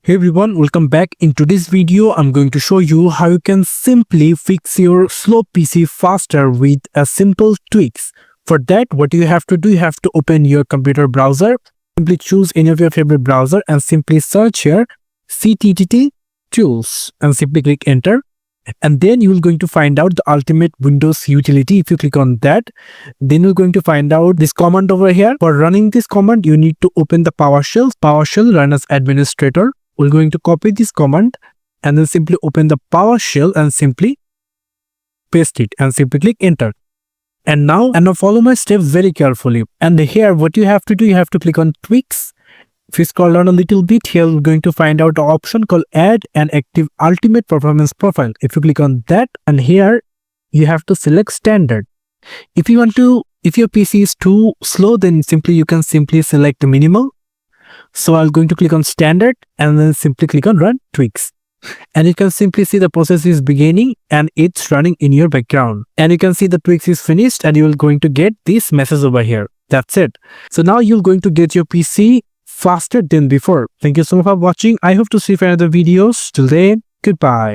Hey everyone, welcome back. In today's video, I'm going to show you how you can simply fix your slow PC faster with a simple tweaks. For that, what you have to do, you have to open your computer browser. Simply choose any of your favorite browser and simply search here CTTT tools and simply click enter. And then you will going to find out the ultimate Windows utility. If you click on that, then you're going to find out this command over here. For running this command, you need to open the PowerShell. PowerShell run as administrator. We're going to copy this command and then simply open the PowerShell and simply paste it and simply click enter. And now follow my steps very carefully. And here what you have to do, you have to click on tweaks. If you scroll down a little bit, here we're going to find out an option called add an active ultimate performance profile. If you click on that, and here you have to select standard. If your PC is too slow, then you can simply select minimal. So I'm going to click on standard and then simply click on run tweaks. And you can simply see the process is beginning and it's running in your background. And you can see the tweaks is finished and you're going to get this message over here. That's it. So now you're going to get your PC faster than before. Thank you so much for watching. I hope to see you for another videos. Till then, goodbye.